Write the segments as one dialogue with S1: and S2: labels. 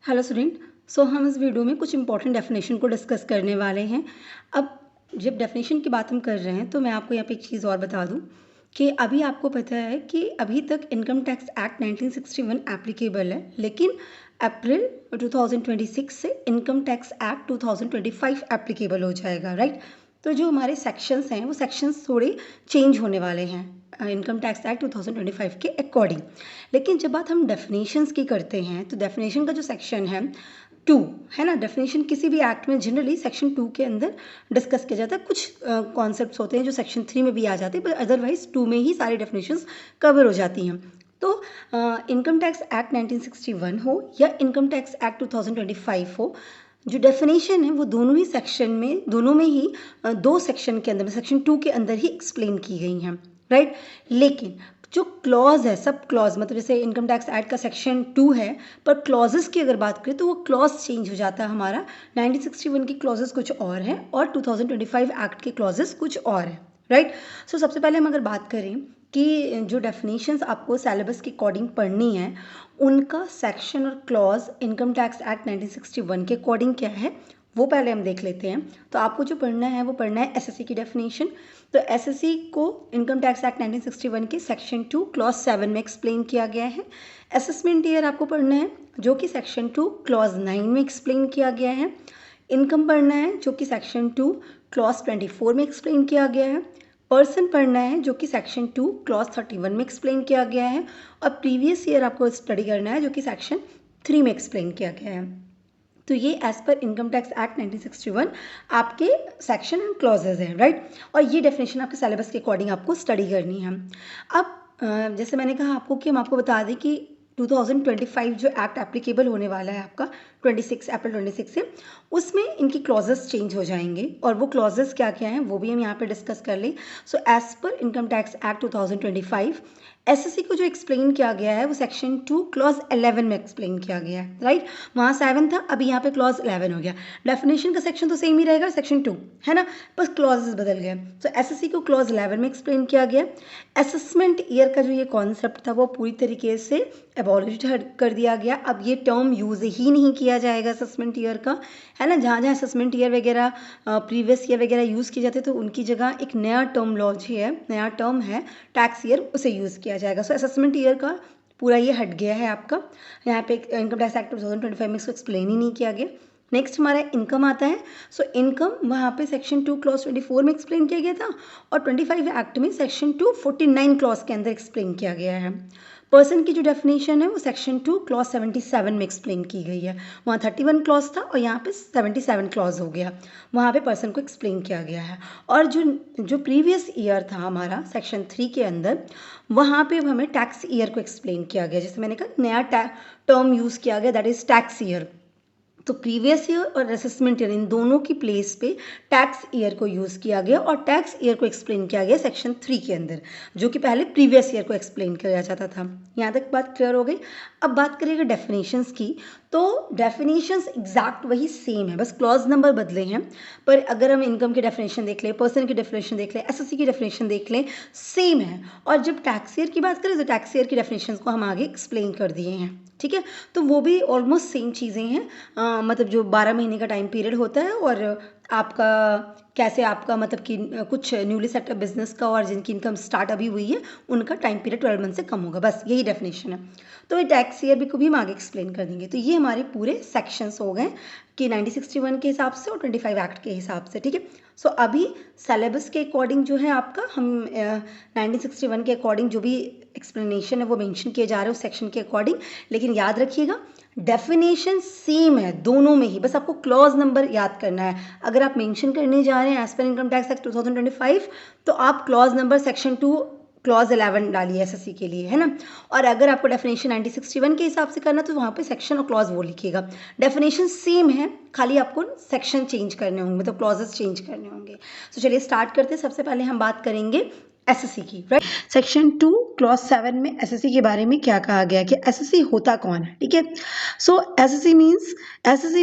S1: Hello student. हम इस video में कुछ इंपॉर्टेंट डेफिनेशन को डिस्कस करने वाले हैं। अब जब डेफिनेशन की बात हम कर रहे हैं तो मैं आपको यहाँ पे एक चीज़ और बता दूँ कि अभी आपको पता है कि अभी तक इनकम टैक्स एक्ट 1961 एप्लीकेबल है, लेकिन अप्रैल 2026 से इनकम टैक्स एक्ट 2025 एप्लीकेबल हो जाएगा, राइट। तो जो हमारे सेक्शंस हैं वो सेक्शंस थोड़े चेंज होने वाले हैं इनकम टैक्स एक्ट 2025 के अकॉर्डिंग। लेकिन जब बात हम डेफिनेशंस की करते हैं तो डेफिनेशन का जो सेक्शन है 2 है ना, डेफिनेशन किसी भी एक्ट में जनरली सेक्शन 2 के अंदर डिस्कस किया जाता है। कुछ कॉन्सेप्ट्स होते हैं जो सेक्शन 3 में भी आ जाते हैं, पर अदरवाइज 2 में ही सारी डेफिनेशंस कवर हो जाती हैं। तो इनकम टैक्स एक्ट 1961 हो या इनकम टैक्स एक्ट 2025 हो, जो डेफिनेशन है वो दोनों ही सेक्शन में, दोनों में ही दो सेक्शन के अंदर, सेक्शन 2 के अंदर ही एक्सप्लेन की गई हैं, राइट। लेकिन जो क्लॉज है, सब क्लॉज, मतलब जैसे इनकम टैक्स एक्ट का सेक्शन 2 है, पर क्लॉजेस की अगर बात करें तो वो क्लॉज चेंज हो जाता है हमारा। 1961 की क्लॉजेस कुछ और हैं और 2025 एक्ट के क्लॉजेस कुछ और हैं, राइट। सबसे पहले हम अगर बात करें कि जो डेफिनेशंस आपको सिलेबस के अकॉर्डिंग पढ़नी है, उनका सेक्शन और क्लॉज इनकम टैक्स एक्ट 1961 के अकॉर्डिंग क्या है वो पहले हम देख लेते हैं। तो आपको जो पढ़ना है वो पढ़ना है एसएससी की डेफिनेशन। तो एसएससी को इनकम टैक्स एक्ट 1961 के सेक्शन 2 क्लॉज 7 में एक्सप्लेन किया गया है। असेसमेंट ईयर आपको पढ़ना है जो कि सेक्शन 2 क्लॉज 9 में एक्सप्लेन किया गया है। इनकम पढ़ना है जो कि सेक्शन 2 क्लॉज 24 में एक्सप्लेन किया गया है। पर्सन पढ़ना है जो कि सेक्शन 2 क्लॉज 31 में एक्सप्लेन किया गया है। और प्रीवियस ईयर आपको स्टडी करना है जो कि सेक्शन 3 में एक्सप्लेन किया गया है। तो ये as per income tax act 1961 आपके सेक्शन एंड क्लॉजेज हैं, राइट। और ये डेफिनेशन आपके सिलेबस के अकॉर्डिंग आपको स्टडी करनी है। अब जैसे मैंने कहा आपको कि हम आपको बता दें कि 2025 जो एक्ट एप्लीकेबल होने वाला है आपका अप्रैल 26 से, उसमें इनकी क्लॉजेस चेंज हो जाएंगे और वो क्लॉजेस क्या क्या हैं वो भी हम यहाँ पे डिस्कस कर लें। As per income tax act 2025 SSC को जो एक्सप्लेन किया गया है वो सेक्शन 2 क्लॉज 11 में एक्सप्लेन किया गया है, राइट। वहाँ 7 था, अभी यहाँ पे क्लॉज 11 हो गया। डेफिनेशन का सेक्शन तो सेम ही रहेगा, सेक्शन 2 है ना, बस क्लॉजेस बदल गए। एसएससी को क्लॉज 11 में एक्सप्लेन किया गया। असेसमेंट ईयर का जो ये कॉन्सेप्ट था वो पूरी तरीके से एबॉलिश कर दिया गया। अब ये टर्म यूज़ ही नहीं किया जाएगा असेसमेंट ईयर का, है ना। जहाँ जहाँ असेसमेंट ईयर वगैरह प्रीवियस ईयर वगैरह यूज़ किए जाते तो उनकी जगह एक नया टर्मोलॉजी है, नया टर्म है टैक्स ईयर, उसे यूज़ किया जाएगा। असेसमेंट ईयर का पूरा ये हट गया है आपका। यहाँ पे इनकम टैक्स एक्ट 2025 में इसको एक्सप्लेन ही नहीं किया गया। नेक्स्ट हमारा इनकम आता है। इनकम वहाँ पे सेक्शन 2 क्लॉज 24 में एक्सप्लेन किया गया था और 25 एक्ट में सेक्शन 2 49 क्लॉज के अंदर एक्सप्लेन किया गया है। पर्सन की जो डेफिनेशन है वो सेक्शन 2 क्लॉज 77 में एक्सप्लेन की गई है। वहाँ 31 क्लॉज था और यहाँ पे 77 क्लॉज हो गया, वहाँ पे पर्सन को एक्सप्लेन किया गया है। और जो प्रीवियस ईयर था हमारा सेक्शन 3 के अंदर, वहाँ पे हमें टैक्स ईयर को एक्सप्लेन किया गया। जैसे मैंने कहा नया टर्म यूज़ किया गया, दैट इज़ टैक्स ईयर। तो प्रीवियस ईयर और असेसमेंट ईयर इन दोनों की प्लेस पे टैक्स ईयर को यूज़ किया गया और टैक्स ईयर को एक्सप्लेन किया गया सेक्शन 3 के अंदर, जो कि पहले प्रीवियस ईयर को एक्सप्लेन किया जाता था। यहाँ तक बात क्लियर हो गई। अब बात करिएगा डेफिनेशंस की, तो डेफिनेशंस एग्जैक्ट वही सेम है, बस क्लॉज नंबर बदले हैं। पर अगर हम इनकम की डेफिनेशन देख लें, पर्सन की डेफिनेशन देख लें, एसएससी की डेफिनेशन देख लें, सेम है। और जब टैक्स ईयर की बात करें तो टैक्स ईयर की डेफिनेशन को हम आगे एक्सप्लेन कर दिए हैं, ठीक है। तो वो भी ऑलमोस्ट सेम चीज़ें हैं। मतलब जो 12 महीने का टाइम पीरियड होता है और आपका कैसे आपका मतलब कि कुछ न्यूली सेटअप बिजनेस का और जिनकी इनकम स्टार्ट अभी हुई है उनका टाइम पीरियड 12 मंथ से कम होगा, बस यही डेफिनेशन है। तो ये टैक्स ईयर भी को भी हम आगे एक्सप्लेन कर देंगे। तो ये हमारे पूरे सेक्शंस हो गए कि 1961 के हिसाब से और 25 एक्ट के हिसाब से, ठीक है। अभी सिलेबस के अकॉर्डिंग जो है आपका हम 1961 के अकॉर्डिंग जो भी एक्सप्लेनेशन है वो मेंशन किए जा रहे हैं उस सेक्शन के अकॉर्डिंग। लेकिन याद रखिएगा डेफिनेशन सेम है दोनों में ही, बस आपको क्लॉज नंबर याद करना है। अगर आप मेंशन करने जा रहे हैं as per income tax act 2025 तो आप क्लॉज नंबर सेक्शन 2 क्लॉज 11 डालिए एसएससी के लिए, है ना। और अगर आपको डेफिनेशन 1961 के हिसाब से करना तो वहाँ पे सेक्शन और क्लॉज वो लिखिएगा। डेफिनेशन सेम है, खाली आपको सेक्शन चेंज करने होंगे, मतलब क्लॉजेस चेंज करने होंगे। चलिए स्टार्ट करते हैं। सबसे पहले हम बात करेंगे एसएससी की, राइट। सेक्शन 2 क्लॉज 7 में एसएससी के बारे में क्या कहा गया कि एसएससी होता कौन है, ठीक है। सो एसएससी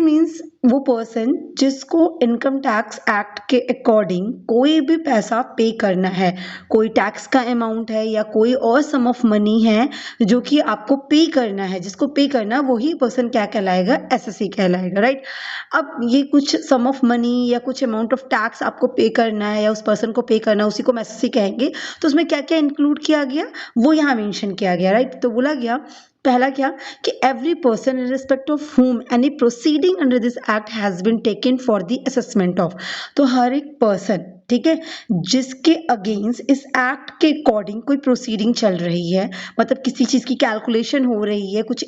S1: मीन्स वो पर्सन जिसको इनकम टैक्स एक्ट के अकॉर्डिंग कोई भी पैसा पे करना है, कोई टैक्स का अमाउंट है या कोई और सम ऑफ मनी है जो कि आपको पे करना है, जिसको पे करना वही पर्सन क्या कहलाएगा, एसएससी कहलाएगा, राइट। अब ये कुछ सम ऑफ मनी या कुछ अमाउंट ऑफ टैक्स आपको पे करना है या उस पर्सन को पे करना है, उसी को हम एसएससी कहेंगे। तो उसमें क्या क्या इंक्लूड किया गया वो यहाँ मेंशन किया गया, राइट। तो बोला गया पहला क्या कि every person in respect of whom any proceeding under this act has been taken for the assessment of. तो हर एक पर्सन, ठीक है, जिसके अगेंस्ट इस एक्ट के अकॉर्डिंग कोई प्रोसीडिंग चल रही है, मतलब किसी चीज़ की कैलकुलेशन हो रही है, कुछ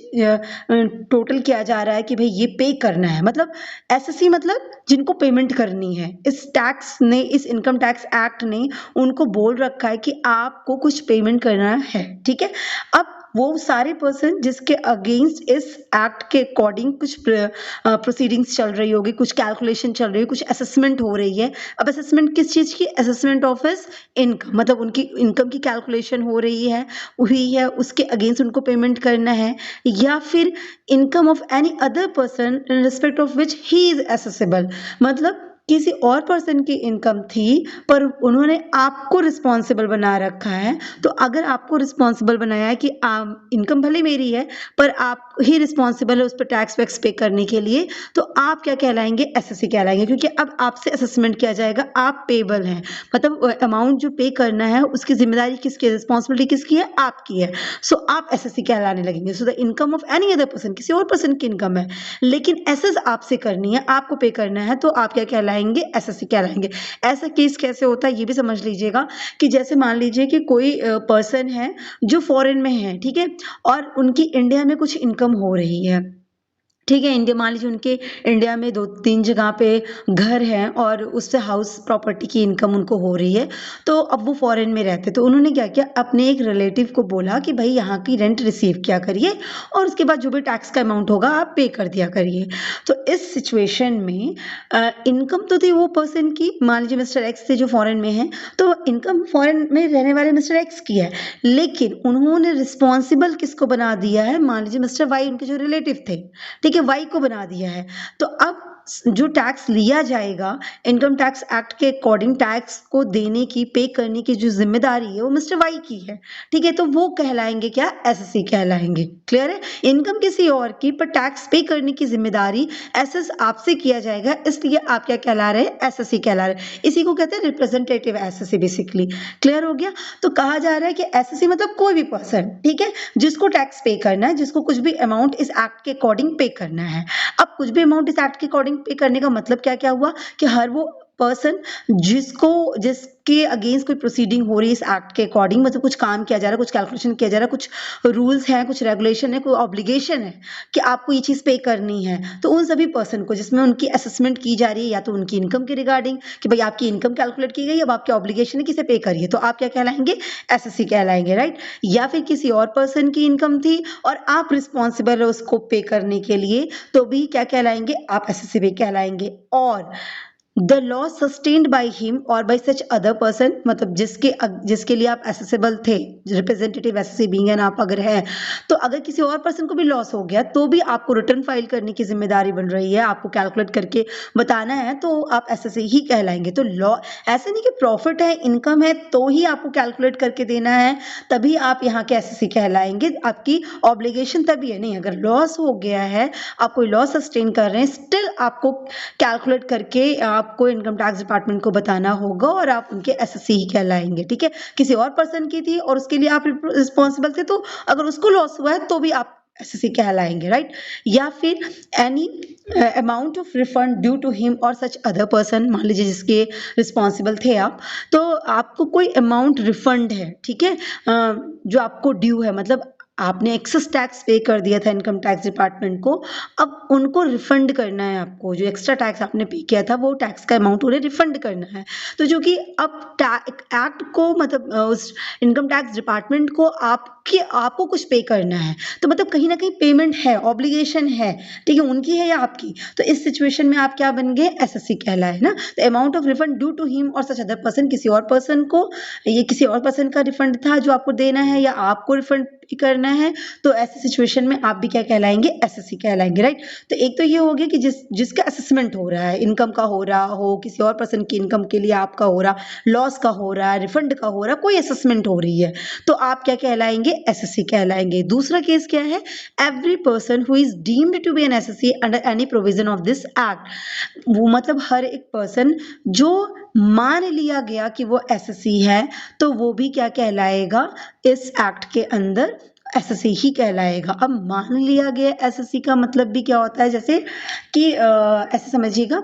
S1: टोटल किया जा रहा है कि भाई ये पे करना है, मतलब एसएससी मतलब जिनको पेमेंट करनी है, इस टैक्स ने, इस इनकम टैक्स एक्ट ने उनको बोल रखा है कि आपको कुछ पेमेंट करना है, ठीक है। अब वो सारे पर्सन जिसके अगेंस्ट इस एक्ट के अकॉर्डिंग कुछ प्रोसीडिंग्स चल रही होगी, कुछ कैलकुलेशन चल रही है, कुछ असेसमेंट हो रही है। अब असेसमेंट किस चीज़ की, असेसमेंट ऑफ हिज इनकम, मतलब उनकी इनकम की कैलकुलेशन हो रही है, हुई है, उसके अगेंस्ट उनको पेमेंट करना है, या फिर income of any other person in respect of which he is accessible, मतलब किसी और पर्सन की इनकम थी पर उन्होंने आपको रिस्पॉन्सिबल बना रखा है। तो अगर आपको रिस्पॉन्सिबल बनाया है कि इनकम भले मेरी है पर आप ही रिस्पॉन्सिबल है उस पर टैक्स वैक्स पे करने के लिए, तो आप क्या कहलाएंगे, एसएससी कहलाएंगे, क्योंकि अब आपसे असेसमेंट किया जाएगा, आप पेबल हैं, मतलब अमाउंट जो पे करना है उसकी जिम्मेदारी किसकी है, रिस्पॉन्सिबिलिटी किसकी है, आपकी है। सो आप एसएससी कहलाने लगेंगे। So the income of any other person, किसी और पर्सन की इनकम है लेकिन एसेस आपसे करनी है, आपको पे करना है, तो आप क्या कहलाएंगे, एसएससी कहलाएंगे। ऐसा केस कैसे होता है ये भी समझ लीजिएगा कि जैसे मान लीजिए कि कोई पर्सन है जो फॉरेन में है, ठीक है, और उनकी इंडिया में कुछ इनकम हो रही है, ठीक है। इंडिया, मान लीजिए उनके इंडिया में 2-3 जगह पे घर हैं और उससे हाउस प्रॉपर्टी की इनकम उनको हो रही है, तो अब वो फॉरेन में रहते, तो उन्होंने क्या किया, अपने एक रिलेटिव को बोला कि भाई यहाँ की रेंट रिसीव किया करिए और उसके बाद जो भी टैक्स का अमाउंट होगा आप पे कर दिया करिए। तो इस सिचुएशन में इनकम तो थी वो पर्सन की, मान लीजिए मिस्टर एक्स थे जो फॉरेन में है, तो इनकम फॉरेन में रहने वाले मिस्टर एक्स की है, लेकिन उन्होंने रिस्पॉन्सिबल किसको बना दिया है, मान लीजिए मिस्टर वाई उनके जो रिलेटिव थे, ठीक है, वाई को बना दिया है। तो अब जो टैक्स लिया जाएगा इनकम टैक्स एक्ट के अकॉर्डिंग, टैक्स को देने की, पे करने की जो जिम्मेदारी है वो मिस्टर वाई की है, ठीक है। तो वो कहलाएंगे क्या, एसएससी कहलाएंगे। क्लियर है, इनकम किसी और की पर टैक्स पे करने की जिम्मेदारी एसएस आपसे किया जाएगा, इसलिए आप क्या कहला रहे हैं, एसएससी कहला रहे हैं। इसी को कहते हैं रिप्रेजेंटेटिव एसएससी बेसिकली। क्लियर हो गया। तो कहा जा रहा है कि एसएससी मतलब कोई भी पर्सन, ठीक है, जिसको टैक्स पे करना है, जिसको कुछ भी अमाउंट इस एक्ट के अकॉर्डिंग पे करना है। अब कुछ भी अमाउंट इस एक्ट के अकॉर्डिंग पे करने का मतलब क्या क्या हुआ कि हर वो पर्सन जिसके अगेंस्ट कोई प्रोसीडिंग हो रही है इस एक्ट के अकॉर्डिंग, मतलब कुछ काम किया जा रहा है, कुछ कैलकुलेशन किया जा रहा है, कुछ रूल्स हैं, कुछ रेगुलेशन है, कोई ऑब्लिगेशन है कि आपको ये चीज़ पे करनी है, तो उन सभी पर्सन को जिसमें उनकी असेसमेंट की जा रही है, या तो उनकी इनकम के रिगार्डिंग कि भाई आपकी इनकम कैलकुलेट की गई, अब आपकी ऑब्लिगेशन है किसे पे करिए, तो आप क्या कहलाएंगे, एसएससी कहलाएंगे, राइट। या फिर किसी और पर्सन की इनकम थी और आप रिस्पॉन्सिबल है उसको पे करने के लिए, तो भी क्या कहलाएंगे, आप एसएससी भी कहलाएंगे। और the law sustained by him और बाई सच अदर पर्सन, मतलब जिसके लिए आप एसेसेबल थे, रिप्रेजेंटेटिव एसएससी बीइंग एन, आप अगर हैं, तो अगर किसी और पर्सन को भी लॉस हो गया तो भी आपको रिटर्न फाइल करने की जिम्मेदारी बन रही है, आपको कैलकुलेट करके बताना है, तो आप एसएससी ही कहलाएंगे। तो लॉ ऐसे नहीं कि प्रॉफिट है, इनकम है तो ही आपको कैलकुलेट करके देना है तभी आप यहाँ के एसएससी कहलाएंगे, आपकी ऑब्लिगेशन तभी है, नहीं अगर लॉस हो गया है, आप कोई लॉस सस्टेन कर रहे हैं, स्टिल आपको कैलकुलेट करके आपको इनकम टैक्स डिपार्टमेंट को बताना होगा और आप उनके एसएससी ही कहलाएंगे, ठीक है। किसी और पर्सन की थी और उसके लिए आप रिस्पॉन्सिबल थे, तो अगर उसको लॉस हुआ है तो भी आप एसएससी कहलाएंगे, राइट। या फिर any amount of refund due to him और सच अदर पर्सन, मान लीजिए जिसके रिस्पॉन्सिबल थे आप, तो आपको कोई अमाउंट रिफंड है, ठीक है, जो आपको ड्यू है, मतलब आपने एक्सेस टैक्स पे कर दिया था इनकम टैक्स डिपार्टमेंट को, अब उनको रिफंड करना है, आपको जो एक्स्ट्रा टैक्स आपने पे किया था वो टैक्स का अमाउंट उन्हें रिफंड करना है। तो जो कि अब एक्ट को, मतलब उस इनकम टैक्स डिपार्टमेंट को आप कि आपको कुछ पे करना है, तो मतलब कहीं ना कहीं पेमेंट है, ऑब्लिगेशन है, ठीक है, उनकी है या आपकी। तो इस सिचुएशन में आप क्या बन गए, एसएससी कहलाए ना। तो amount of refund due to him और सच अदर पर्सन, किसी और पर्सन को, ये किसी और पर्सन का रिफंड था जो आपको देना है या आपको रिफंड करना है, तो ऐसी सिचुएशन में आप भी क्या कहलाएंगे, एसएससी कहलाएंगे, राइट। तो एक तो ये हो गया कि जिसका असेसमेंट हो रहा है, इनकम का हो रहा हो, किसी और पर्सन की इनकम के लिए आपका हो रहा, लॉस का हो रहा है, रिफंड का हो रहा, कोई असेसमेंट हो रही है, तो आप क्या कहलाएंगे, एसएससी कहलाएंगे। दूसरा केस क्या है, every person who is deemed to be an SSC under any provision of this act, वो मतलब हर एक पर्सन जो मान लिया गया कि वो एसएससी है, तो वो भी क्या कहलाएगा, इस एक्ट के अंदर एसएससी ही कहलाएगा। अब मान लिया गया एसएससी का मतलब भी क्या होता है, जैसे कि ऐसे समझिएगा,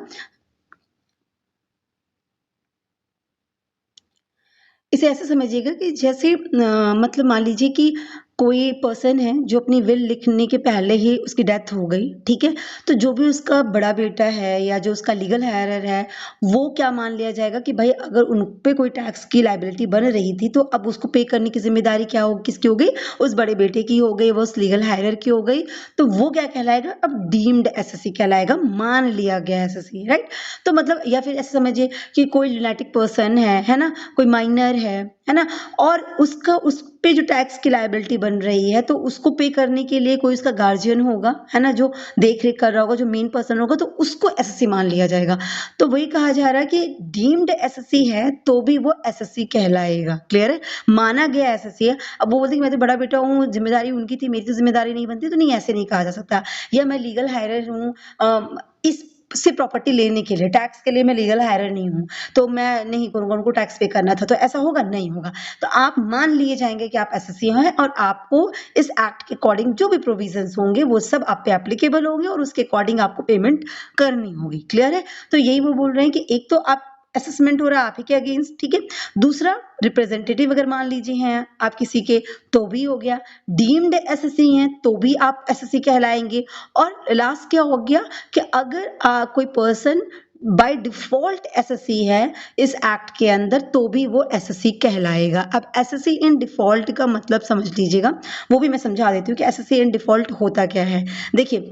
S1: इसे ऐसे समझिएगा कि जैसे मतलब मान लीजिए कि कोई पर्सन है जो अपनी विल लिखने के पहले ही उसकी डेथ हो गई, ठीक है, तो जो भी उसका बड़ा बेटा है या जो उसका लीगल हेयर है, वो क्या मान लिया जाएगा कि भाई अगर उन पे कोई टैक्स की लायबिलिटी बन रही थी, तो अब उसको पे करने की जिम्मेदारी क्या होगी, किसकी हो गई, उस बड़े बेटे की हो गई, वो उस लीगल हेयर की हो गई, तो वो क्या कहलाएगा, अब डीम्ड एसएससी कहलाएगा, मान लिया गया एसएससी, राइट। तो मतलब या फिर ऐसे समझिए कि कोई लुनेटिक पर्सन है ना, कोई माइनर है ना, और उसका उस पे जो टैक्स की लायबिलिटी बन रही है, तो उसको पे करने के लिए कोई उसका गार्जियन होगा, है ना, जो देख रेख कर रहा होगा, जो मेन पर्सन होगा, तो उसको एसएससी मान लिया जाएगा। तो वही कहा जा रहा है कि डीम्ड एसएससी है तो भी वो एसएससी कहलाएगा। क्लियर है, माना गया एसएससी है। अब वो बोलते कि मैं तो बड़ा बेटा हूँ, जिम्मेदारी उनकी थी, मेरी तो जिम्मेदारी नहीं बनती, तो नहीं, ऐसे नहीं कहा जा सकता। या मैं लीगल हायरर हूँ, इस से प्रॉपर्टी लेने के लिए, टैक्स के लिए मैं लीगल हायरर नहीं हूँ, तो मैं नहीं करूंगा, उनको टैक्स पे करना था, तो ऐसा होगा, नहीं होगा। तो आप मान लिए जाएंगे कि आप एसएससी हैं, और आपको इस एक्ट के अकॉर्डिंग जो भी प्रोविजंस होंगे वो सब आप पे एप्लीकेबल होंगे, और उसके अकॉर्डिंग आपको पेमेंट करनी होगी। क्लियर है, तो यही वो बोल रहे हैं कि एक तो आप असेसमेंट हो रहा है आप ही के अगेंस्ट, ठीक है, दूसरा रिप्रेजेंटेटिव अगर मान लीजिए हैं आप किसी के, तो भी हो गया, डीम्ड एसएससी हैं तो भी आप एसएससी कहलाएंगे, और लास्ट क्या हो गया कि अगर कोई पर्सन बाय डिफॉल्ट एसएससी है इस एक्ट के अंदर, तो भी वो एसएससी कहलाएगा। अब एसएससी इन डिफॉल्ट का मतलब समझ लीजिएगा, वो भी मैं समझा देती हूँ कि एसएससी इन डिफॉल्ट होता क्या है। देखिए,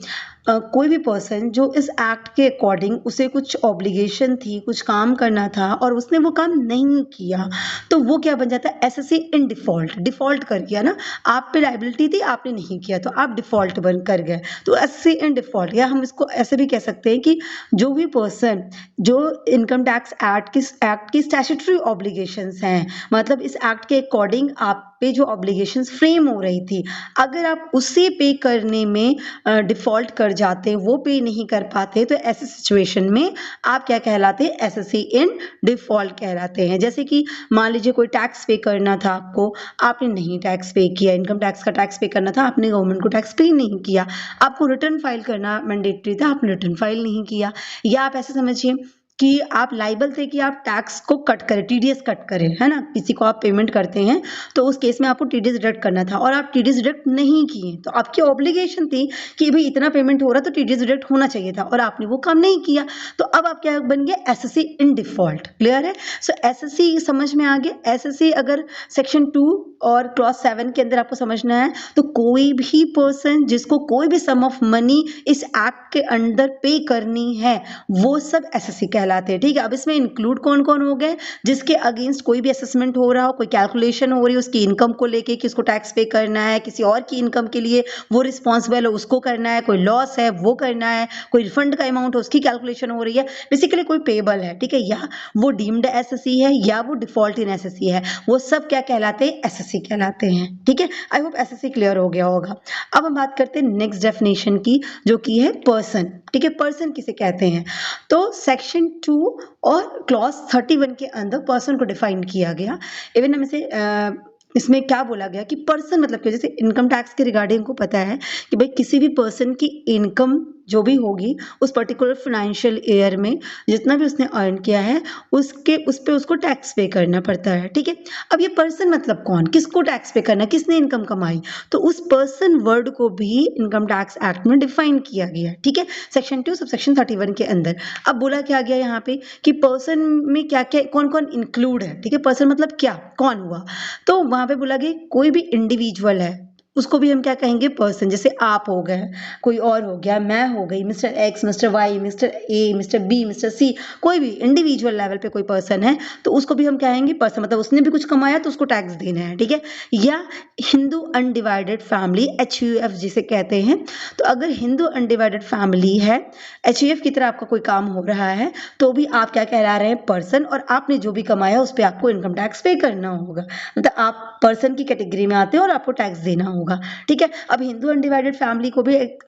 S1: कोई भी पर्सन जो इस एक्ट के अकॉर्डिंग उसे कुछ ऑब्लिगेशन थी, कुछ काम करना था, और उसने वो काम नहीं किया, तो वो क्या बन जाता है, एसएससी इन डिफॉल्ट। डिफॉल्ट कर गया ना, आप पे लायबिलिटी थी, आपने नहीं किया, तो आप डिफॉल्ट बन कर गए, तो एसएससी इन डिफॉल्ट। या हम इसको ऐसे भी कह सकते हैं कि जो भी पर्सन जो इनकम टैक्स एक्ट की स्टैट्यूटरी ऑब्लिगेशंस हैं, मतलब इस एक्ट के अकॉर्डिंग आप पे जो ऑब्लिगेशंस फ्रेम हो रही थी, अगर आप उसे पे करने में डिफॉल्ट कर जाते, वो पे नहीं कर पाते, तो ऐसे सिचुएशन में आप क्या कहलाते हैं, एसएससी इन डिफॉल्ट कहलाते हैं। जैसे कि मान लीजिए कोई टैक्स पे करना था आपको, आपने नहीं टैक्स पे किया, इनकम टैक्स का टैक्स पे करना था, आपने गवर्नमेंट को टैक्स पे नहीं किया, आपको रिटर्न फाइल करना मैंडेटरी था, आपने रिटर्न फाइल नहीं किया। या आप ऐसे समझिए कि आप लाइबल थे कि आप टैक्स को कट करें, टीडीएस कट करें, है ना, किसी को आप पेमेंट करते हैं, तो उस केस में आपको टीडीएस डिडक्ट करना था, और आप टीडीएस डिडक्ट नहीं किए, तो आपकी ऑब्लिगेशन थी कि भाई इतना पेमेंट हो रहा, तो टीडीएस डिडक्ट होना चाहिए था, और आपने वो काम नहीं किया, तो अब आप क्या बन गए, एसएससी इन डिफॉल्ट। क्लियर है, सो एसएससी समझ में आ गया। एसएससी अगर सेक्शन 2 और क्लॉज 7 के अंदर आपको समझना है, तो कोई भी पर्सन जिसको कोई भी सम ऑफ मनी इस एक्ट के अंदर पे करनी है, वो सब एसएससी कहलाते हैं। ठीक है, अब इसमें इंक्लूड कौन कौन हो गए, जिसके अगेंस्ट कोई भी असेसमेंट हो रहा हो, कोई कैलकुलेशन हो रही है उसकी इनकम को लेके कि उसको टैक्स पे करना है, किसी और की इनकम के लिए वो रिस्पॉन्सिबल है, उसको करना है, कोई लॉस है वो करना है, कोई रिफंड का अमाउंट है उसकी कैलकुलेशन हो रही है, बेसिकली कोई पेबल है, ठीक है, या वो डीम्ड एसएससी है या वो डिफॉल्ट इन एसएससी है, वो सब क्या कहलाते हैं, एसएससी कहलाते हैं। ठीक है, आई होप एसएससी क्लियर हो गया होगा। अब हम बात करते हैं नेक्स्ट डेफिनेशन की, जो की है पर्सन। ठीक है, पर्सन किसे कहते हैं, तो सेक्शन 2 और क्लॉज 31 के अंदर पर्सन को डिफाइन किया गया। इवन हम इसे इसमें क्या बोला गया कि पर्सन मतलब क्या, जैसे इनकम टैक्स के रिगार्डिंग को पता है कि भाई किसी भी पर्सन की इनकम जो भी होगी उस पर्टिकुलर फाइनेंशियल ईयर में जितना भी उसने अर्न किया है उस पे उसको टैक्स पे करना पड़ता है, ठीक है। अब ये पर्सन मतलब कौन, किसको टैक्स पे करना, किसने इनकम कमाई, तो उस पर्सन वर्ड को भी इनकम टैक्स एक्ट में डिफाइन किया गया है, ठीक है, सेक्शन 2 सबसेक्शन 31 के अंदर। अब बोला क्या गया यहाँ पे कि पर्सन में क्या क्या कौन कौन इंक्लूड है, ठीक है, पर्सन मतलब क्या, कौन हुआ, तो वहां पे बोला गया कोई भी इंडिविजुअल है उसको भी हम क्या कहेंगे, पर्सन। जैसे आप हो गए, कोई और हो गया, मैं हो गई, mister X, mister Y, mister A, mister B, mister C, कोई भी इंडिविजुअल लेवल पे कोई पर्सन है तो उसको भी हम कहेंगे पर्सन, मतलब उसने भी कुछ कमाया तो उसको टैक्स देना है, ठीक है। या हिंदू अनडिवाइडेड फैमिली, HUF जिसे कहते हैं, तो अगर हिंदू अनडिवाइडेड फैमिली है, HUF की तरह आपका कोई काम हो रहा है तो भी आप क्या कहला रहे हैं, पर्सन, और आपने जो भी कमाया उस पर आपको इनकम टैक्स पे करना होगा, मतलब आप पर्सन की कैटेगरी में आते हैं और आपको टैक्स देना होगा, ठीक है। अब हिंदू अनडिवाइडेड फैमिली को भी एक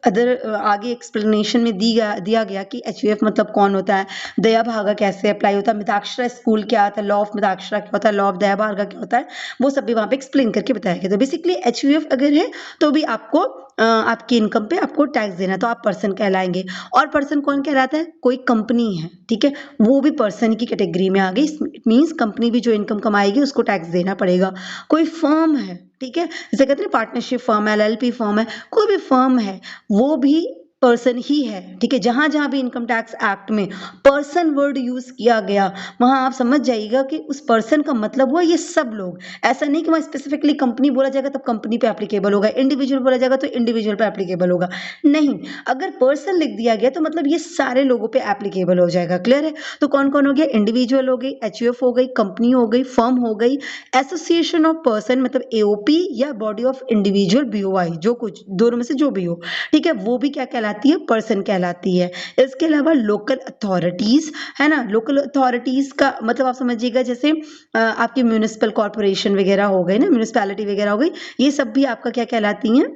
S1: आगे एक्सप्लेनेशन में दिया गया कि HUF मतलब कौन होता है, दया भागा कैसे अप्लाई होता है, मिताक्षरा स्कूल क्या होता है, लॉ ऑफ मिताक्षरा क्या होता है, लॉ ऑफ दया भागा क्या होता है, वो सब भी वहां पे एक्सप्लेन करके बताया गया। तो बेसिकली HUF अगर है तो भी आपको आपकी इनकम पे आपको टैक्स देना, तो आप पर्सन कहलाएंगे। और पर्सन कौन कहलाता है, कोई कंपनी है, ठीक है, वो भी पर्सन की कैटेगरी में आ गई, इट मींस कंपनी भी जो इनकम कमाएगी उसको टैक्स देना पड़ेगा। कोई फर्म है, ठीक है, जैसे कहते हैं पार्टनरशिप फर्म है, LLP फर्म है, कोई भी फर्म है वो भी पर्सन ही है, ठीक है। जहां जहां भी इनकम टैक्स एक्ट में पर्सन वर्ड यूज किया गया वहां आप समझ जाइएगा कि उस पर्सन का मतलब हुआ ये सब लोग, ऐसा नहीं कि वहां स्पेसिफिकली कंपनी बोला जाएगा तब कंपनी पे एप्लीकेबल होगा, इंडिविजुअल बोला जाएगा तो इंडिविजुअल पे एप्लीकेबल होगा, नहीं, अगर पर्सन लिख दिया गया तो मतलब ये सारे लोगों पे एप्लीकेबल हो जाएगा। क्लियर है, तो कौन कौन हो गया, इंडिविजुअल हो गई, HUF हो गई, कंपनी हो गई, फर्म हो गई, एसोसिएशन ऑफ पर्सन मतलब AOP या बॉडी ऑफ इंडिविजुअल BOI, जो कुछ दोनों में से जो भी हो, ठीक है, वो भी क्या कहलाती है, पर्सन कहलाती है। इसके अलावा लोकल अथॉरिटीज है ना, लोकल अथॉरिटीज का मतलब आप समझिएगा जैसे आपकी म्यूनिसिपल कॉर्पोरेशन वगैरह हो गई ना, म्यूनिसिपैलिटी वगैरह हो गई, ये सब भी आपका क्या कहलाती हैं,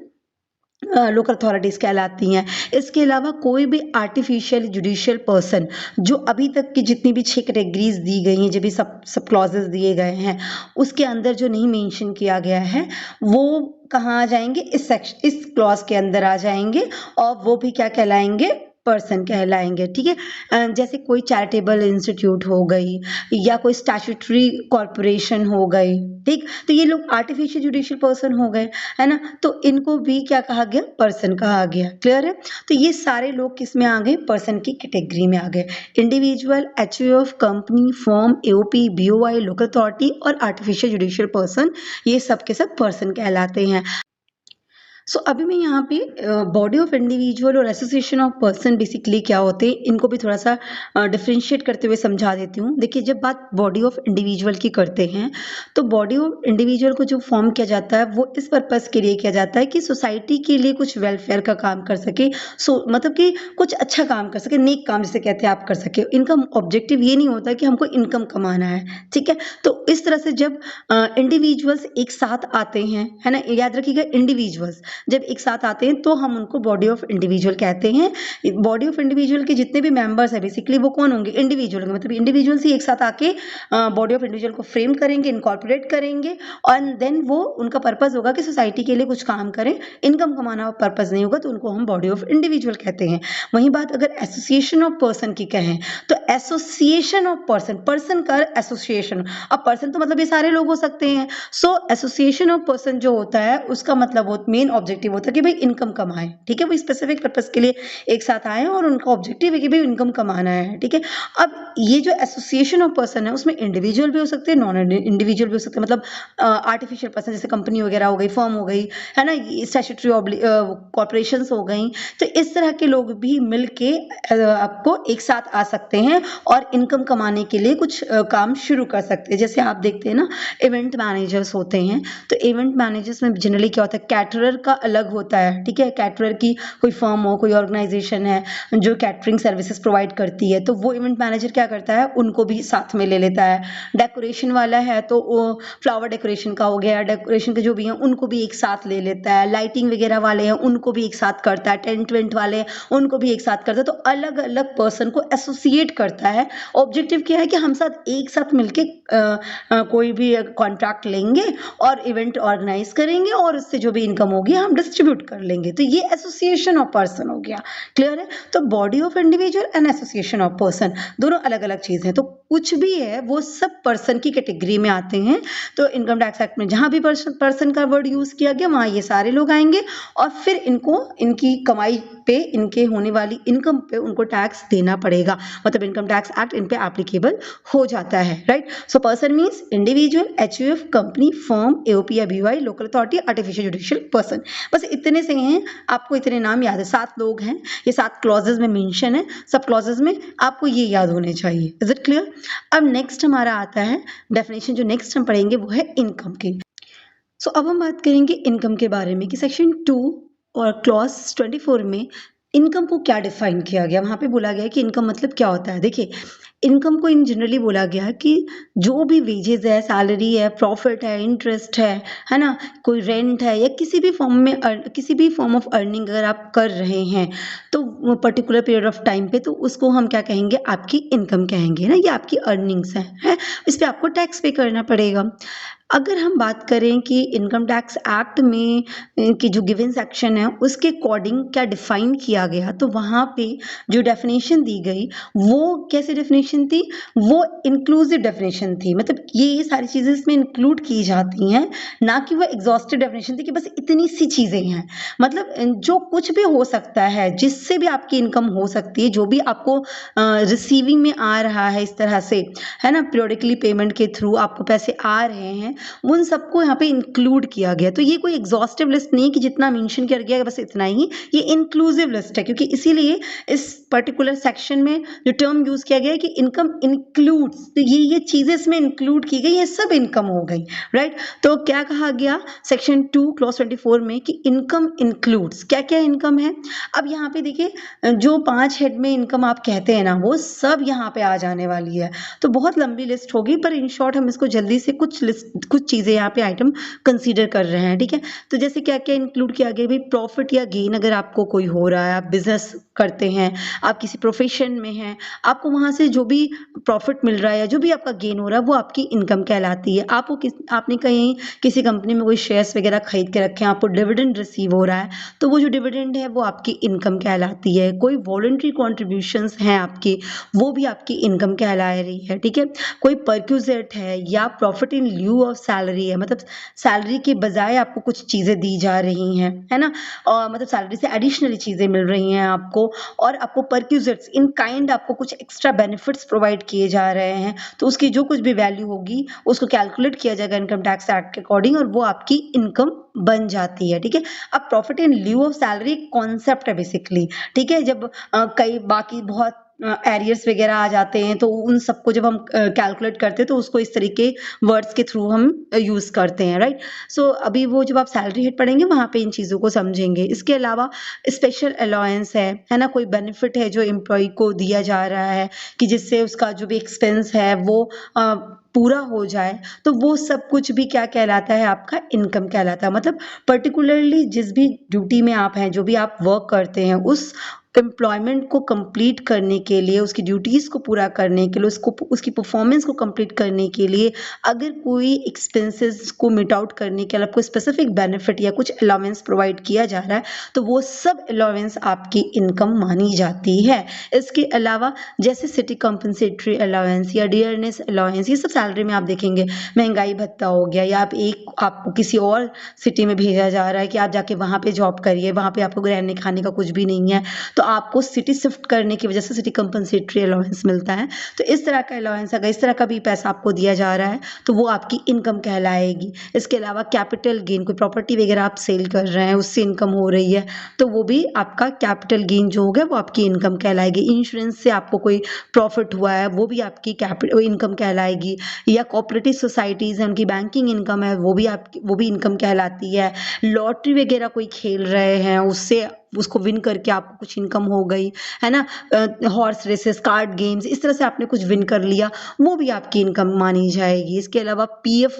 S1: लोकल अथॉरिटीज कहलाती हैं। इसके अलावा कोई भी आर्टिफिशियल जुडिशियल पर्सन, जो अभी तक की जितनी भी 6 कैटेगरीज दी गई हैं, जो भी सब क्लॉजेस दिए गए हैं उसके अंदर जो नहीं मेंशन किया गया है वो कहाँ आ जाएंगे, इस क्लॉज के अंदर आ जाएंगे और वो भी क्या कहलाएंगे, पर्सन कहलाएंगे, ठीक है। जैसे कोई चैरिटेबल इंस्टीट्यूट हो गई या कोई स्टैट्यूटरी कॉर्पोरेशन हो गई, ठीक, तो ये लोग आर्टिफिशियल जुडिशियल पर्सन हो गए, है ना, तो इनको भी क्या कहा गया, पर्सन कहा गया। क्लियर है, तो ये सारे लोग किस में आ गए, पर्सन की कैटेगरी में आ गए, individual, HUF, company, firm, AOP, BOI, local authority और आर्टिफिशियल जुडिशियल पर्सन, ये सब के सब पर्सन कहलाते हैं। सो अभी मैं यहाँ पे बॉडी ऑफ इंडिविजुअल और एसोसिएशन ऑफ पर्सन बेसिकली क्या होते हैं इनको भी थोड़ा सा डिफ्रेंशिएट करते हुए समझा देती हूँ। देखिए, जब बात बॉडी ऑफ इंडिविजुअल की करते हैं तो बॉडी ऑफ इंडिविजुअल को जो फॉर्म किया जाता है वो इस पर्पज़ के लिए किया जाता है कि सोसाइटी के लिए कुछ वेलफेयर का काम कर सके, मतलब कि कुछ अच्छा काम कर सके, नेक काम जिसे कहते हैं आप कर सके। इनका ऑब्जेक्टिव ये नहीं होता कि हमको इनकम कमाना है, ठीक है। तो इस तरह से जब इंडिविजुअल्स एक साथ आते हैं, है ना, याद रखिएगा, इंडिविजुअल्स जब एक साथ आते हैं तो हम उनको बॉडी ऑफ इंडिविजुअल कहते हैं। बॉडी ऑफ इंडिविजुअल के जितने भी मेंबर्स है बेसिकली वो कौन होंगे, इंडिविजुअल होंगे, मतलब इंडिविजुअल्स ही एक साथ आके बॉडी ऑफ इंडिविजुअल को फ्रेम करेंगे, इनकॉर्पोरेट करेंगे और देन वो उनका पर्पस होगा कि सोसाइटी के लिए कुछ काम करें, इनकम कमाना पर्पस नहीं होगा, तो उनको हम बॉडी ऑफ इंडिविजुअल कहते हैं। वहीं बात अगर एसोसिएशन ऑफ पर्सन की कहें तो एसोसिएशन ऑफ पर्सन, पर्सन का एसोसिएशन, अब पर्सन तो मतलब ये सारे लोग हो सकते हैं, सो एसोसिएशन ऑफ पर्सन जो होता है उसका मतलब मेन ऑब्जेक्टिव होता है कि भाई इनकम कमाएं, ठीक है, वो स्पेसिफिक पर्पस के लिए एक साथ आए और उनका ऑब्जेक्टिव है कि भाई इनकम कमाना है, ठीक है। अब ये जो एसोसिएशन ऑफ पर्सन है उसमें इंडिविजुअल भी हो सकते हैं, नॉन इंडिविजुअल भी हो सकते हैं, मतलब आर्टिफिशियल पर्सन जैसे कंपनी वगैरह हो गई, फर्म हो गई, है ना, स्टैट्यूटरी कॉर्पोरेशंस हो गई, तो इस तरह के लोग भी मिलके आपको एक साथ आ सकते हैं और इनकम कमाने के लिए कुछ काम शुरू कर सकते हैं। जैसे आप देखते हैं ना, इवेंट मैनेजर्स होते हैं, तो इवेंट मैनेजर्स में जनरली क्या होता है, कैटरर का अलग होता है, ठीक है, कैटरर की कोई फर्म हो, कोई ऑर्गेनाइजेशन है जो कैटरिंग सर्विसेज प्रोवाइड करती है, तो वो इवेंट मैनेजर क्या करता है, उनको भी साथ में ले लेता है। डेकोरेशन वाला है तो वो फ्लावर डेकोरेशन का हो गया, डेकोरेशन के जो भी हैं उनको भी एक साथ ले लेता है, लाइटिंग वगैरह वाले हैं उनको भी एक साथ करता है, टेंट वेंट वाले हैं उनको भी एक साथ करता है, तो अलग अलग पर्सन को एसोसिएट करता है। ऑब्जेक्टिव क्या है कि हम साथ एक साथ मिलके कोई भी कॉन्ट्रैक्ट लेंगे और इवेंट ऑर्गेनाइज करेंगे और उससे जो भी इनकम होगी हम डिस्ट्रीब्यूट कर लेंगे। तो ये एसोसिएशन ऑफ पर्सन हो गया। क्लियर है? तो body of individual and association of person दोनों अलग अलग चीज है। तो कुछ भी है वो सब पर्सन की कैटेगरी में आते हैं। तो इनकम टैक्स एक्ट में जहां भी पर्सन का वर्ड यूज किया गया वहां ये सारे लोग आएंगे और फिर इनको इनकी कमाई पे, इनके होने वाली इनकम पे उनको टैक्स देना पड़ेगा। मतलब इनकम टैक्स एक्ट इन पे एप्लीकेबल हो जाता है। Right? So person means individual, HUF, company, firm, AOP या BOI, local authority, artificial judicial person. बस इतने से हैं, आपको इतने नाम याद है। 7 लोग हैं, ये 7 क्लॉजेज में मेंशन है। सब क्लॉजेज में आपको ये याद होने चाहिए। Is it clear? अब नेक्स्ट हमारा आता है डेफिनेशन, जो नेक्स्ट हम पढ़ेंगे वो है इनकम की। सो अब हम बात करेंगे इनकम के बारे में कि सेक्शन 2 और क्लॉज 24 में इनकम को क्या डिफाइन किया गया। वहां पे बोला गया कि इनकम मतलब क्या होता है। देखिए, इनकम को इन जनरली बोला गया है कि जो भी वेजेस है, सैलरी है, प्रॉफिट है, इंटरेस्ट है ना, कोई रेंट है या किसी भी फॉर्म में किसी भी फॉर्म ऑफ अर्निंग अगर आप कर रहे हैं तो पर्टिकुलर पीरियड ऑफ टाइम पे, तो उसको हम क्या कहेंगे, आपकी इनकम कहेंगे ना, ये आपकी अर्निंग्स है? इस पे आपको टैक्स पे करना पड़ेगा। अगर हम बात करें कि इनकम टैक्स एक्ट में की जो गिवन सेक्शन है उसके अकॉर्डिंग क्या डिफाइन किया गया, तो वहाँ पे जो डेफिनेशन दी गई वो कैसे डेफिनेशन थी, वो इंक्लूसिव डेफिनेशन थी। मतलब ये सारी चीज़ें इसमें इंक्लूड की जाती हैं, ना कि वो एग्जॉस्टिव डेफिनेशन थी कि बस इतनी सी चीज़ें हैं। मतलब जो कुछ भी हो सकता है, जिससे भी आपकी इनकम हो सकती है, जो भी आपको रिसीविंग में आ रहा है इस तरह से, है ना, पीरियडिकली पेमेंट के थ्रू आपको पैसे आ रहे हैं, उन सबको यहाँ पे इंक्लूड किया गया। तो ये कोई एग्जॉस्टिव लिस्ट नहीं कि जितना मेंशन किया गया बस इतना ही, ये इंक्लूसिव लिस्ट है, क्योंकि इसीलिए इस पर्टिकुलर सेक्शन में जो टर्म यूज किया गया है कि इनकम इंक्लूड्स, तो ये चीजें इसमें इंक्लूड की गई, ये सब इनकम हो गई। राइट? तो क्या कहा गया सेक्शन 2 क्लॉज 24 में कि इनकम इंक्लूड्स, क्या क्या इनकम है। अब यहाँ पे देखिए, जो 5 हेड में इनकम आप कहते हैं ना, वो सब यहाँ पे आ जाने वाली है। तो बहुत लंबी लिस्ट होगी, पर इन शॉर्ट हम इसको जल्दी से कुछ चीजें यहाँ पे आइटम कंसीडर कर रहे हैं। ठीक है? तो जैसे क्या क्या इंक्लूड किया गया भाई, प्रॉफिट या गेन अगर आपको कोई हो रहा है, आप बिजनेस करते हैं, आप किसी प्रोफेशन में हैं, आपको वहां से जो भी प्रॉफिट मिल रहा है या जो भी आपका गेन हो रहा है वो आपकी इनकम कहलाती है। आपने कहीं किसी कंपनी में कोई शेयर्स वगैरह खरीद के रखे हैं, आपको डिविडेंड रिसीव हो रहा है, तो वो जो डिविडेंड है वो आपकी इनकम कहलाती है। कोई वॉलंटरी कॉन्ट्रीब्यूशंस हैं आपकी, वो भी आपकी इनकम कहला रही है। ठीक है? कोई परक्यूजेट है या profit in lieu of salary है, मतलब सैलरी के बजाय आपको कुछ चीजें दी जा रही हैं, है ना, और मतलब सैलरी से एडिशनली चीजें मिल रही हैं आपको, और आपको परक्यूजेट्स इन काइंड आपको कुछ एक्स्ट्रा बेनिफिट्स प्रोवाइड किए जा रहे हैं, तो उसकी जो कुछ भी वैल्यू होगी उसको कैलकुलेट किया जाएगा इनकम टैक्स एक्ट के अकॉर्डिंग, और वो आपकी इनकम बन जाती है। ठीक है? अब profit in lieu of salary concept है बेसिकली। ठीक है? जब कई बाकी बहुत एरियर्स वगैरह आ जाते हैं, तो उन सबको जब हम कैलकुलेट करते हैं तो उसको इस तरीके वर्ड्स के थ्रू हम यूज करते हैं। राइट? सो अभी वो जब आप सैलरी हेड पढ़ेंगे वहां पे इन चीजों को समझेंगे। इसके अलावा स्पेशल अलाउंस है ना, कोई बेनिफिट है जो एम्प्लॉय को दिया जा रहा है कि जिससे उसका जो भी एक्सपेंस है वो पूरा हो जाए, तो वो सब कुछ भी क्या कहलाता है, आपका इनकम कहलाता है। मतलब पर्टिकुलरली जिस भी ड्यूटी में आप हैं, जो भी आप वर्क करते हैं, उस एम्प्लॉयमेंट को कंप्लीट करने के लिए, उसकी ड्यूटीज को पूरा करने के लिए, उसकी परफॉर्मेंस को कंप्लीट करने के लिए अगर कोई एक्सपेंसेस को मिट आउट करने के लिए आपको स्पेसिफिक बेनिफिट या कुछ अलाउंस प्रोवाइड किया जा रहा है, तो वो सब अलाउंस आपकी इनकम मानी जाती है। इसके अलावा जैसे सिटी कॉम्पनसेटरी अलाउंस या डियरनेस अलाउंस, ये सब सैलरी में आप देखेंगे। महंगाई भत्ता हो गया, या आपको किसी और सिटी में भेजा जा रहा है कि आप जाके वहां पे जॉब करिए, वहां पे आपको रहने खाने का कुछ भी नहीं है, तो आपको सिटी शिफ्ट करने की वजह से सिटी कंपनसेटरी अलाउंस मिलता है। तो इस तरह का अलाउंस, अगर इस तरह का भी पैसा आपको दिया जा रहा है तो वो आपकी इनकम कहलाएगी। इसके अलावा कैपिटल गेन, कोई प्रॉपर्टी वगैरह आप सेल कर रहे हैं, उससे इनकम हो रही है, तो वो भी आपका कैपिटल गेन जो होगा वो आपकी इनकम कहलाएगी। इंश्योरेंस से आपको कोई प्रॉफिट हुआ है, वो भी आपकी कैपिटल इनकम कहलाएगी। या कोऑपरेटिव सोसाइटीज है, उनकी बैंकिंग इनकम है, वो भी इनकम कहलाती है। लॉटरी वगैरह कोई खेल रहे हैं, उससे उसको विन करके आपको कुछ इनकम हो गई, है ना, हॉर्स रेसेस, कार्ड गेम्स, इस तरह से आपने कुछ विन कर लिया, वो भी आपकी इनकम मानी जाएगी। इसके अलावा पीएफ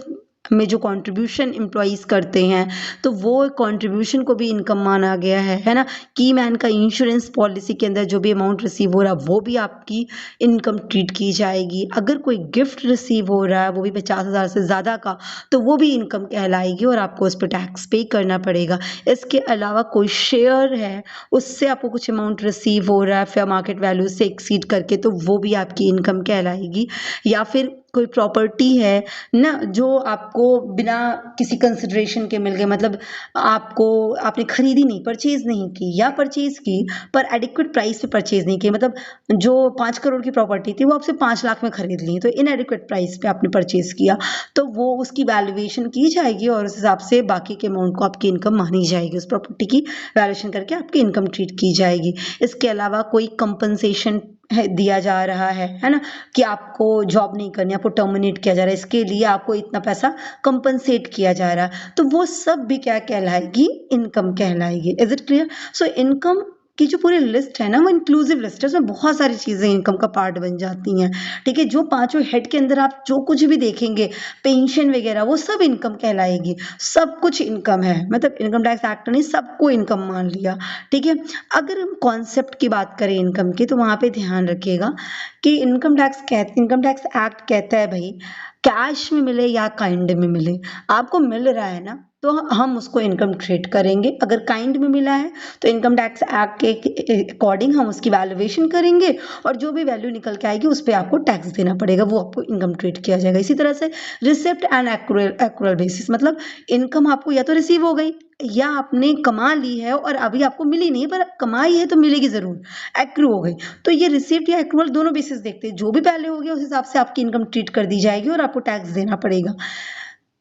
S1: में जो कंट्रीब्यूशन एम्प्लॉइज़ करते हैं, तो वो कंट्रीब्यूशन को भी इनकम माना गया है ना? की मैन का इंश्योरेंस पॉलिसी के अंदर जो भी अमाउंट रिसीव हो रहा है वो भी आपकी इनकम ट्रीट की जाएगी। अगर कोई गिफ्ट रिसीव हो रहा है वो भी 50,000 से ज़्यादा का, तो वो भी इनकम कहलाएगी और आपको उस पे टैक्स पे करना पड़ेगा। इसके अलावा कोई शेयर है, उससे आपको कुछ अमाउंट रिसीव हो रहा है फेयर मार्केट वैल्यू से एक्सीड करके, तो वो भी आपकी इनकम कहलाएगी। या फिर कोई प्रॉपर्टी है ना, जो आपको बिना किसी कंसिडरेशन के मिल गए, मतलब आपने खरीदी नहीं, परचेज नहीं की, या परचेज की पर एडिक्वेट प्राइस पे परचेज नहीं की, मतलब जो 5 करोड़ की प्रॉपर्टी थी वो आपसे 5 लाख में खरीद ली, तो इनएडिक्वेट प्राइस पे आपने परचेज किया, तो वो उसकी वैल्यूएशन की जाएगी और उस हिसाब से बाकी के अमाउंट को आपकी इनकम मानी जाएगी। उस प्रॉपर्टी की वैल्यूएशन करके आपकी इनकम ट्रीट की जाएगी। इसके अलावा कोई कंपनसेशन दिया जा रहा है ना, कि आपको जॉब नहीं करनी, आपको टर्मिनेट किया जा रहा है, इसके लिए आपको इतना पैसा कंपनसेट किया जा रहा है, तो वो सब भी क्या कहलाएगी? इनकम कहलाएगी। Is it clear? So income की जो पूरी लिस्ट है ना, वो इंक्लूसिव लिस्ट है, उसमें बहुत सारी चीज़ें इनकम का पार्ट बन जाती हैं। ठीक है, जो पांचों हेड के अंदर आप जो कुछ भी देखेंगे, पेंशन वगैरह, वो सब इनकम कहलाएगी। सब कुछ इनकम है, मतलब इनकम टैक्स एक्ट ने सबको इनकम मान लिया। ठीक है, अगर हम कॉन्सेप्ट की बात करें इनकम की, तो वहाँ पे ध्यान रखिएगा कि इनकम टैक्स एक्ट कहता है भाई, कैश में मिले या काइंड में मिले, आपको मिल रहा है ना, तो हम उसको इनकम ट्रीट करेंगे। अगर काइंड में मिला है तो इनकम टैक्स एक्ट के अकॉर्डिंग हम उसकी वैल्यूएशन करेंगे और जो भी वैल्यू निकल के आएगी उस पर आपको टैक्स देना पड़ेगा, वो आपको इनकम ट्रीट किया जाएगा। इसी तरह से रिसिप्ट एंड एक्रूअल बेसिस, मतलब इनकम आपको या तो रिसीव हो गई या आपने कमा ली है और अभी आपको मिली नहीं, पर कमाई है तो मिलेगी जरूर, एक्रू हो गई, तो ये रिसिप्ट या एक्रूअल दोनों बेसिस देखते हैं, जो भी पहले हो गया उस हिसाब से आपकी इनकम ट्रीट कर दी जाएगी और आपको टैक्स देना पड़ेगा।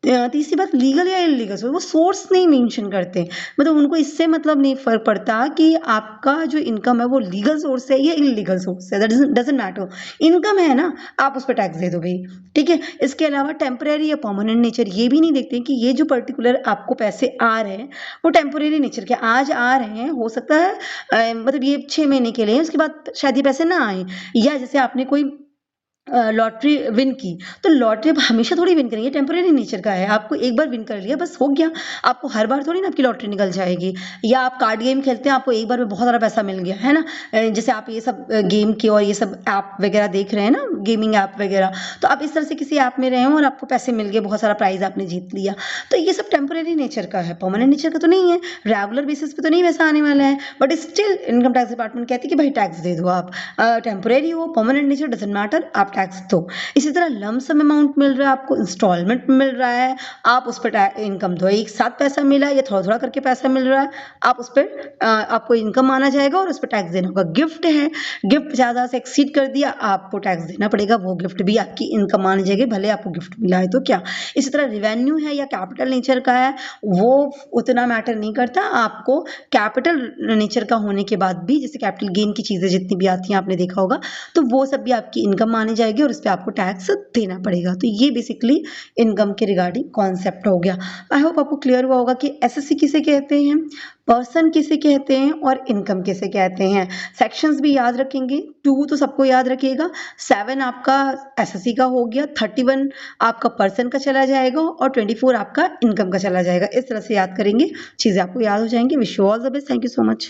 S1: तीसरी बात, लीगल या इलीगल सोर्स, वो सोर्स नहीं मेंशन करते, मतलब उनको इससे मतलब नहीं फर्क पड़ता कि आपका जो इनकम है वो लीगल सोर्स है या इलीगल सोर्स है, दैट डजंट मैटर, इनकम है ना, आप उस पर टैक्स दे दो भाई। ठीक है, इसके अलावा टेम्परेरी या परमानेंट नेचर, ये भी नहीं देखते कि ये जो पर्टिकुलर आपको पैसे आ रहे हैं वो टेम्परेरी नेचर के आज आ रहे हैं, हो सकता है मतलब ये 6 महीने के लिए, उसके बाद शायद ये पैसे ना आए, या जैसे आपने कोई लॉटरी विन की, तो लॉटरी आप हमेशा थोड़ी विन करेंगे, टेम्परेरी नेचर का है, आपको एक बार विन कर लिया बस हो गया, आपको हर बार थोड़ी ना आपकी लॉटरी निकल जाएगी। या आप कार्ड गेम खेलते हैं, आपको एक बार में बहुत सारा पैसा मिल गया है ना, जैसे आप ये सब गेम के और ये सब ऐप वगैरह देख रहे हैं ना, गेमिंग ऐप वगैरह, तो आप इस तरह से किसी ऐप में रहे हो और आपको पैसे मिल गए, बहुत सारा प्राइज आपने जीत लिया, तो ये सब टेम्परेरी नेचर का है, परमानेंट नेचर का तो नहीं है, रेगुलर बेसिस पे तो नहीं पैसा आने वाला है, but still income tax department कहती है कि भाई टैक्स दे दो आप, टेम्परेरी हो परमानेंट नेचर डजंट मैटर, आप टैक्स दो। इसी तरह लमसम अमाउंट मिल रहा है आपको, इंस्टॉलमेंट मिल रहा है, आप उस पर इनकम दो, एक साथ पैसा मिला या थोड़ा थोड़ा करके पैसा मिल रहा है, आप उस पर आपको इनकम माना जाएगा और उस पर टैक्स देना होगा। गिफ्ट है, गिफ्ट ज़्यादा से एक्सीड कर दिया, आपको टैक्स देना पड़ेगा, वो गिफ्ट भी आपकी इनकम मानी जाएगी, भले आपको गिफ्ट मिला है तो क्या। इसी तरह रिवेन्यू है या कैपिटल नेचर का है, वो उतना मैटर नहीं करता, आपको कैपिटल नेचर का होने के बाद भी, जैसे कैपिटल गेन की चीज़ें जितनी भी आती हैं आपने देखा होगा, तो वो सब भी आपकी इनकम मानी जाएगी और उस पर आपको टैक्स देना पड़ेगा। तो ये बेसिकली इनकम के रिगार्डिंग कॉन्सेप्ट हो गया। आई होप आपको क्लियर हुआ होगा कि एसएससी किसे कहते हैं, पर्सन किसे कहते हैं और इनकम किसे कहते हैं। सेक्शंस भी याद रखेंगे, 2 तो सबको याद रखिएगा, 7 आपका एसएससी का हो गया, 31 आपका पर्सन का चला जाएगा और 24 आपका इनकम का चला जाएगा। इस तरह से याद करेंगे, चीज़ें आपको याद हो जाएंगी। Wish you all the best, thank you so much.